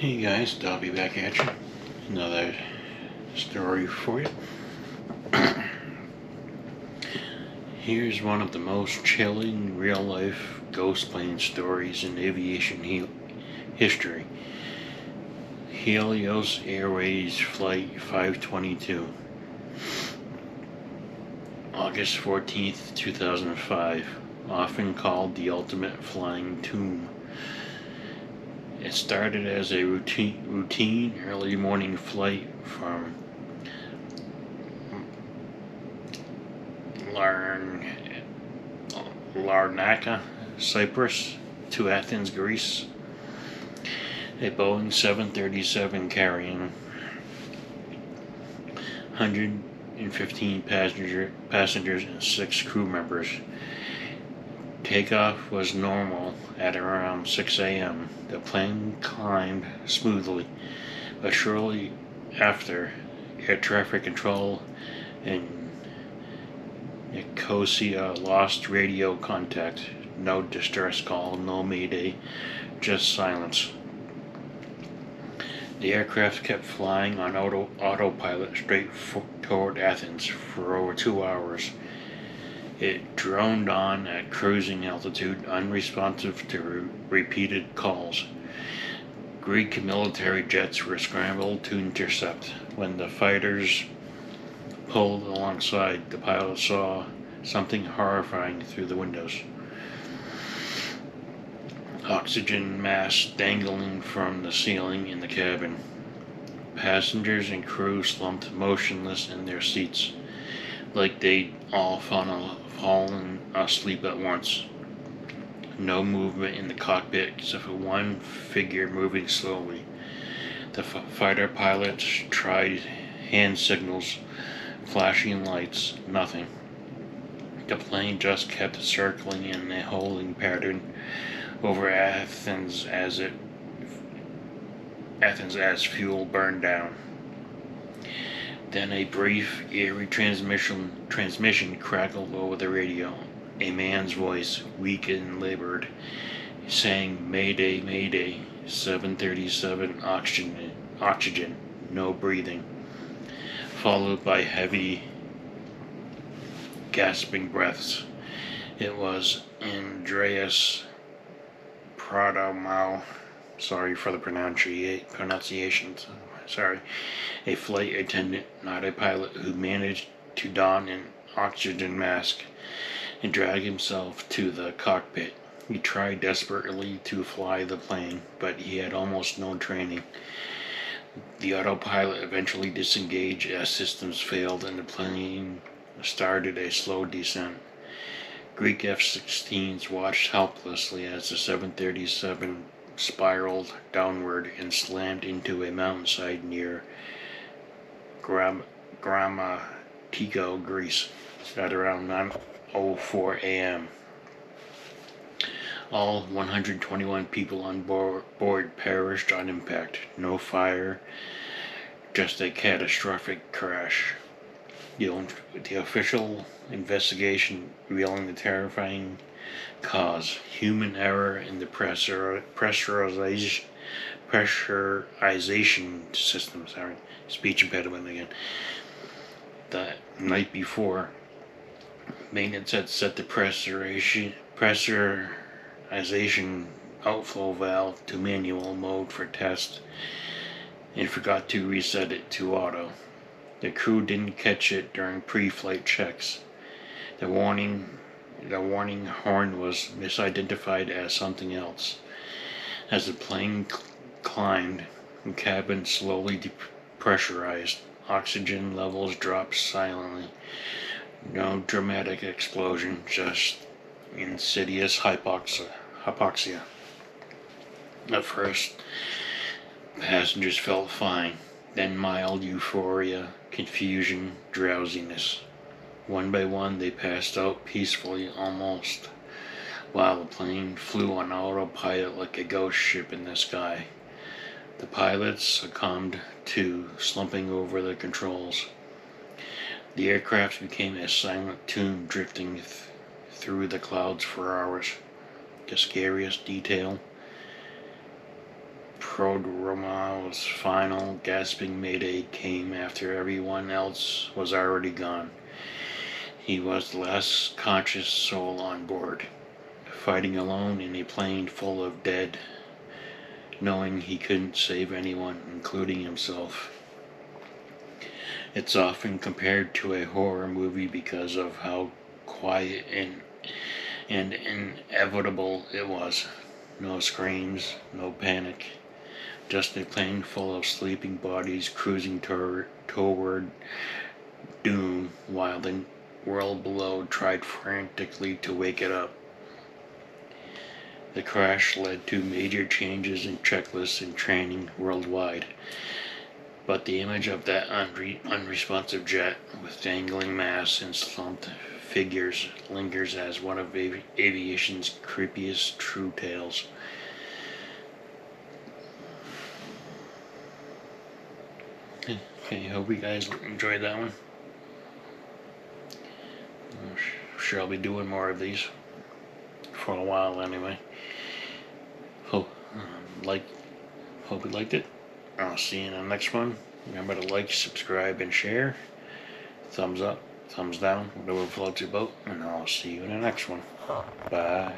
Hey guys, Dobby back at you. Another story for you. Here's one of the most chilling real life ghost plane stories in aviation history. Helios Airways Flight 522, August 14th, 2005, often called the ultimate flying tomb. It started as a routine early morning flight from Larnaca, Cyprus, to Athens, Greece. A Boeing 737 carrying 115 passengers and 6 crew members. Takeoff was normal at around 6 a.m. The plane climbed smoothly, but shortly after, air traffic control in Nicosia lost radio contact. No distress call, no mayday, just silence. The aircraft kept flying on autopilot straight toward Athens for over 2 hours. It droned on at cruising altitude, unresponsive to repeated calls. Greek military jets were scrambled to intercept. When the fighters pulled alongside, the pilot saw something horrifying through the windows. Oxygen masks dangling from the ceiling in the cabin. Passengers and crew slumped motionless in their seats, like they'd all fallen asleep at once. No movement in the cockpit except for one figure moving slowly. The fighter pilots tried hand signals, flashing lights, nothing. The plane just kept circling in a holding pattern over Athens as fuel burned down. Then a brief, eerie transmission crackled over the radio. A man's voice, weak and labored, sang, "Mayday, Mayday, 737 oxygen, no breathing," followed by heavy, gasping breaths. It was Andreas Pradomau, sorry for the pronunciation, a flight attendant, not a pilot, who managed to don an oxygen mask and drag himself to the cockpit. He tried desperately to fly the plane, but he had almost no training. The autopilot eventually disengaged as systems failed and the plane started a slow descent. Greek F-16s watched helplessly as the 737 spiraled downward and slammed into a mountainside near Grammatiko, Greece, at around 9:04 a.m. All 121 people on board perished on impact. No fire, just a catastrophic crash. The official investigation revealing the terrifying cause: human error in the pressurization system. Speech impediment again. The night before, maintenance had set the pressurization outflow valve to manual mode for test and forgot to reset it to auto. The crew didn't catch it during pre-flight checks. The warning horn was misidentified as something else. As the plane climbed, the cabin slowly depressurized. Oxygen levels dropped silently. No dramatic explosion, just insidious hypoxia. At first, passengers felt fine, then mild euphoria, confusion, drowsiness. One by one, they passed out peacefully almost, while the plane flew on autopilot like a ghost ship in the sky. The pilots succumbed to slumping over the controls. The aircraft became a silent tomb drifting through the clouds for hours. The scariest detail: Roma's final gasping mayday came after everyone else was already gone. He was the last conscious soul on board, fighting alone in a plane full of dead, knowing he couldn't save anyone, including himself. It's often compared to a horror movie because of how quiet and inevitable it was. No screams, no panic, just a plane full of sleeping bodies cruising toward doom while the world below tried frantically to wake it up. The crash led to major changes in checklists and training worldwide, but the image of that unresponsive jet with dangling masts and slumped figures lingers as one of aviation's creepiest true tales. Okay, hope you guys enjoyed that one. I'm sure I'll be doing more of these for a while anyway. Hope you liked it. I'll see you in the next one. Remember to like, subscribe, and share. Thumbs up, thumbs down, whatever floats your boat, and I'll see you in the next one. Bye.